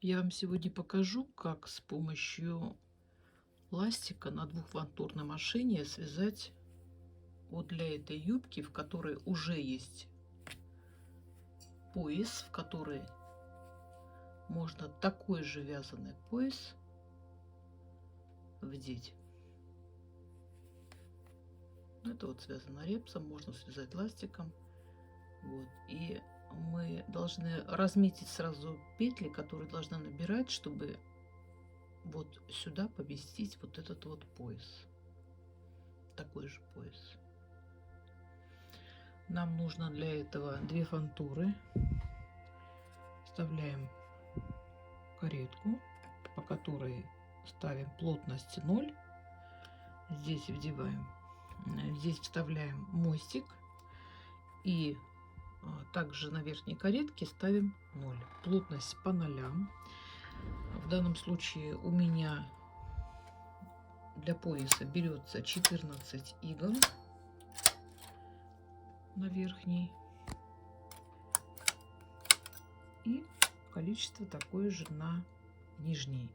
Я вам сегодня покажу, как с помощью ластика на двухвантурной машине связать вот для этой юбки, в которой уже есть пояс, в который можно такой же вязаный пояс вдеть. Это вот связано репсом, можно связать ластиком. Вот. И мы должны разметить сразу петли, которые должны набирать, чтобы вот сюда поместить вот этот вот пояс. Такой же пояс. Нам нужно для этого 2 фантуры. Вставляем каретку, по которой ставим плотность 0. Здесь вдеваем, здесь вставляем мостик. И также на верхней каретке ставим 0. Плотность по нолям. В данном случае у меня для пояса берется 14 игл на верхней. И количество такое же на нижней.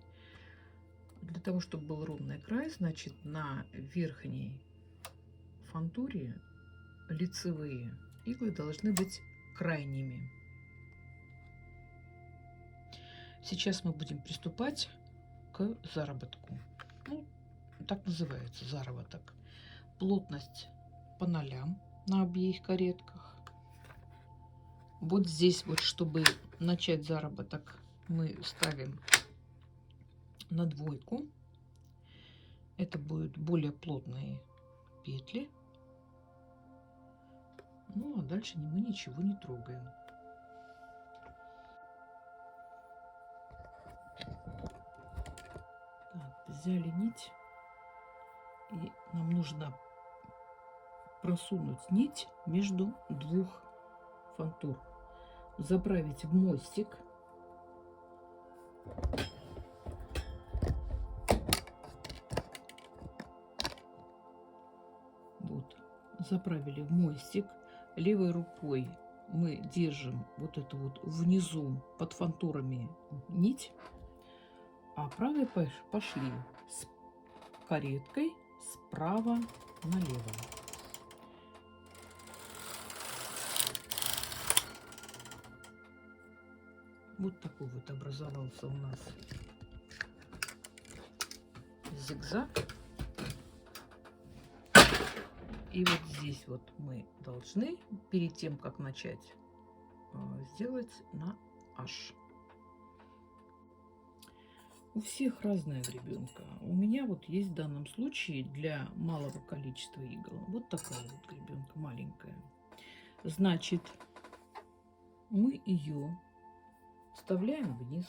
Для того, чтобы был ровный край, значит, на верхней фантуре лицевые иглы должны быть крайними. Сейчас мы будем приступать к заработку. Ну, так называется заработок. Плотность по нолям на обеих каретках. Вот здесь вот, чтобы начать заработок, мы ставим на 2. Это будут более плотные петли. Ну, а дальше мы ничего не трогаем. Так, взяли нить. И нам нужно просунуть нить между 2 фантур. Заправить в мостик. Вот, заправили в мостик. Левой рукой мы держим вот эту вот внизу под фантурами нить, а правой пошли с кареткой справа налево. Вот такой вот образовался у нас зигзаг. И вот здесь вот мы должны, перед тем, как начать, сделать на H. У всех разная гребенка. У меня вот есть в данном случае для малого количества игл вот такая вот гребенка маленькая. Значит, мы ее вставляем вниз.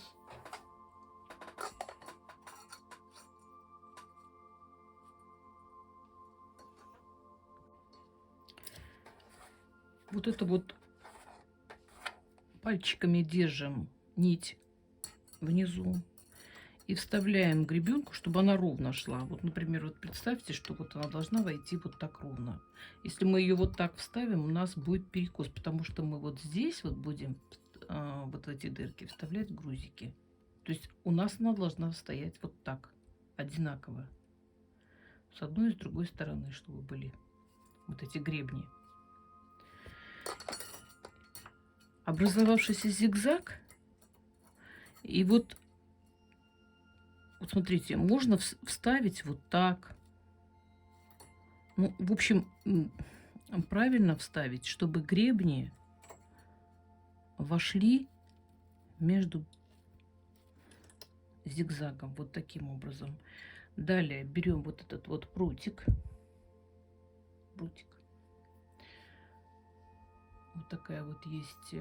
Вот это вот пальчиками держим нить внизу и вставляем гребенку, чтобы она ровно шла. Вот, например, вот представьте, что вот она должна войти вот так ровно. Если мы ее вот так вставим, у нас будет перекос, потому что мы вот здесь вот будем вот в эти дырки вставлять грузики. То есть у нас она должна стоять вот так, одинаково, с одной и с другой стороны, чтобы были вот эти гребни. Образовавшийся зигзаг, и вот смотрите, можно вставить вот так. Ну, в общем, правильно вставить, чтобы гребни вошли между зигзагом вот таким образом. Далее берем вот этот вот прутик. Вот такая вот есть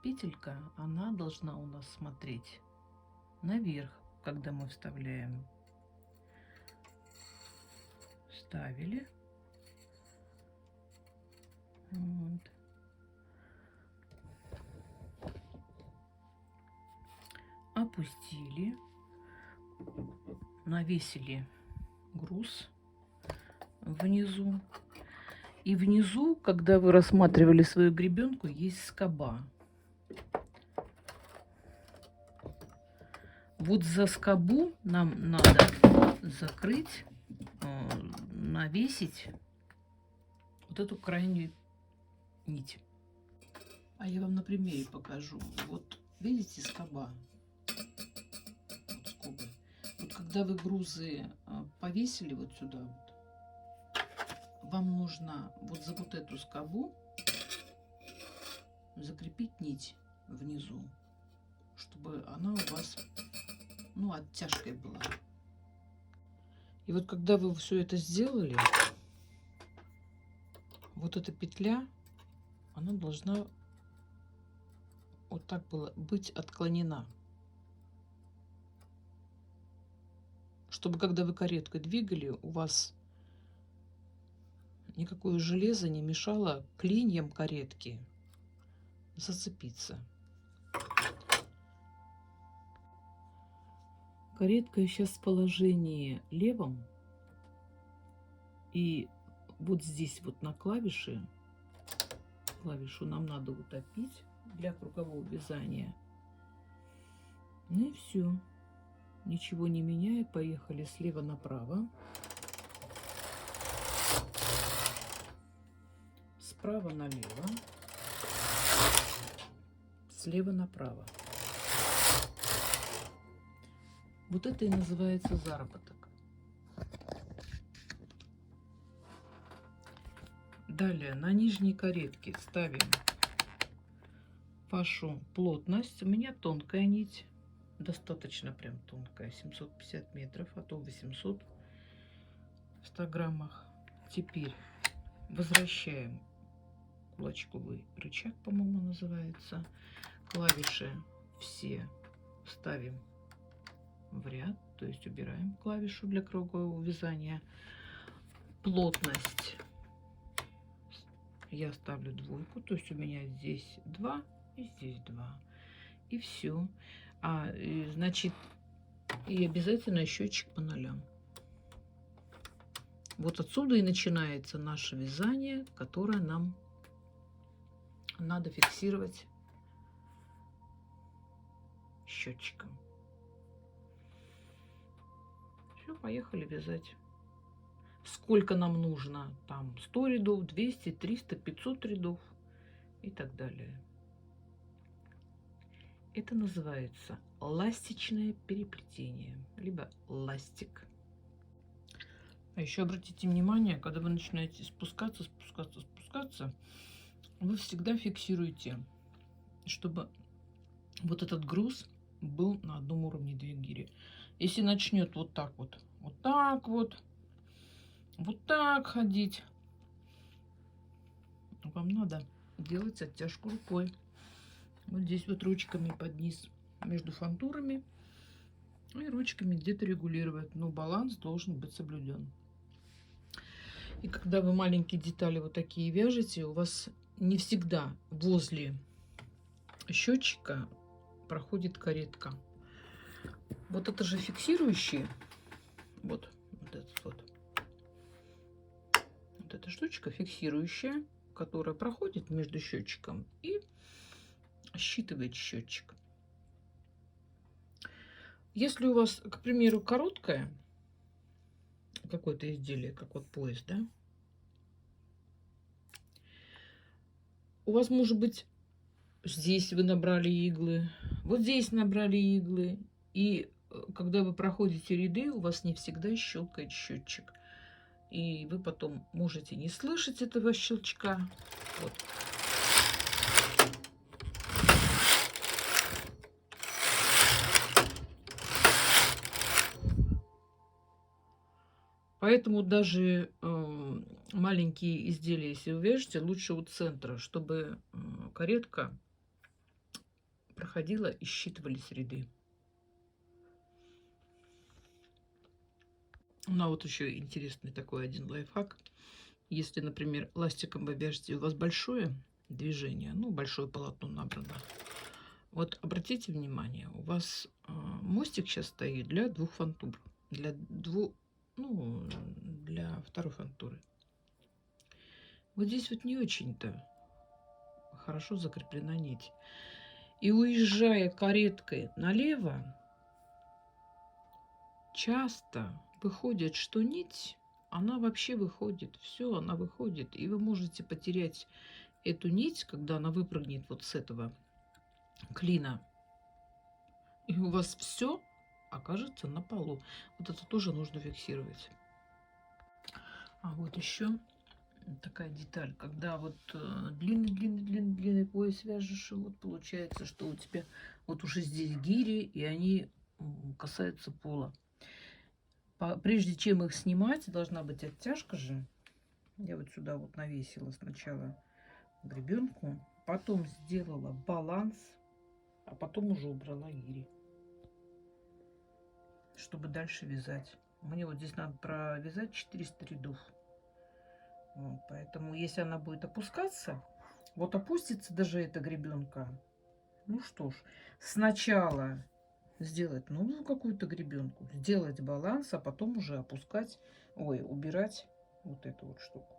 петелька, она должна у нас смотреть наверх, когда мы вставляем. Вставили. Вот. Опустили. Навесили груз внизу. И внизу, когда вы рассматривали свою гребенку, есть скоба. Вот за скобу нам надо закрыть, навесить вот эту крайнюю нить. А я вам на примере покажу. Вот видите скоба? Вот скобы. Вот когда вы грузы повесили вот сюда, вот, вам нужно вот за вот эту скобу закрепить нить внизу, чтобы она у вас, ну, оттяжкой была. И вот когда вы все это сделали, вот эта петля, она должна вот так было быть отклонена, чтобы когда вы кареткой двигали, у вас никакое железо не мешало клиньям каретки зацепиться. Каретка сейчас в положении левом, и вот здесь вот на клавишу нам надо утопить для кругового вязания. Ну и все. Ничего не меняя, поехали слева направо. Справа налево. Слева направо. Вот это и называется заработок. Далее на нижней каретке ставим вашу плотность. У меня тонкая нить, достаточно прям тонкая, 750 метров, а то 800 в 100 граммах. Теперь возвращаем кулачковый рычаг, по-моему, называется. Клавиши все ставим в ряд, то есть убираем клавишу для кругового вязания. Плотность я ставлю 2, то есть у меня здесь 2 и здесь 2, и все. Значит, и обязательно счетчик по нолям. Вот отсюда и начинается наше вязание, которое нам надо фиксировать счетчиком. Все, поехали вязать. Сколько нам нужно? Там 100 рядов, 200, 300, 500 рядов и так далее. Это называется ластичное переплетение, либо ластик. А еще обратите внимание, когда вы начинаете спускаться, вы всегда фиксируете, чтобы вот этот груз был на одном уровне 2 гири. Если начнет вот так вот, вот так ходить, вам надо делать оттяжку рукой. Вот здесь вот ручками под низ между фантурами и ручками где-то регулировать. Но баланс должен быть соблюден. И когда вы маленькие детали вот такие вяжете, у вас не всегда возле счетчика проходит каретка. Вот это же фиксирующий, вот этот вот. Вот эта штучка фиксирующая, которая проходит между счетчиком и считывает счетчик. Если у вас, к примеру, короткое какое-то изделие, как вот пояс, да, у вас может быть здесь вы набрали иглы, вот здесь набрали иглы, и когда вы проходите ряды, у вас не всегда щелкает счетчик. И вы потом можете не слышать этого щелчка. Вот. Поэтому даже маленькие изделия, если вы вяжете, лучше у центра, чтобы каретка проходила и считывались ряды. Ну, а вот еще интересный такой один лайфхак. Если, например, ластиком вы вяжете, у вас большое движение, ну, большое полотно набрано. Вот обратите внимание, у вас мостик сейчас стоит для 2 фантур, для второй фантуры. Вот здесь вот не очень-то хорошо закреплена нить. И уезжая кареткой налево, часто выходит, что нить, она вообще выходит. Все, она выходит. И вы можете потерять эту нить, когда она выпрыгнет вот с этого клина. И у вас все окажется на полу. Вот это тоже нужно фиксировать. А вот еще такая деталь, когда вот длинный пояс вяжешь, и вот получается, что у тебя вот уже здесь гири, и они касаются пола. Прежде чем их снимать, должна быть оттяжка же. Я вот сюда вот навесила сначала гребенку, потом сделала баланс, а потом уже убрала гири, чтобы дальше вязать. Мне вот здесь надо провязать 400 рядов. Вот, поэтому если она будет опускаться, вот опустится даже эта гребенка. Ну что ж, сначала сделать новую какую-то гребенку, сделать баланс, а потом уже опускать, ой, убирать вот эту вот штуку.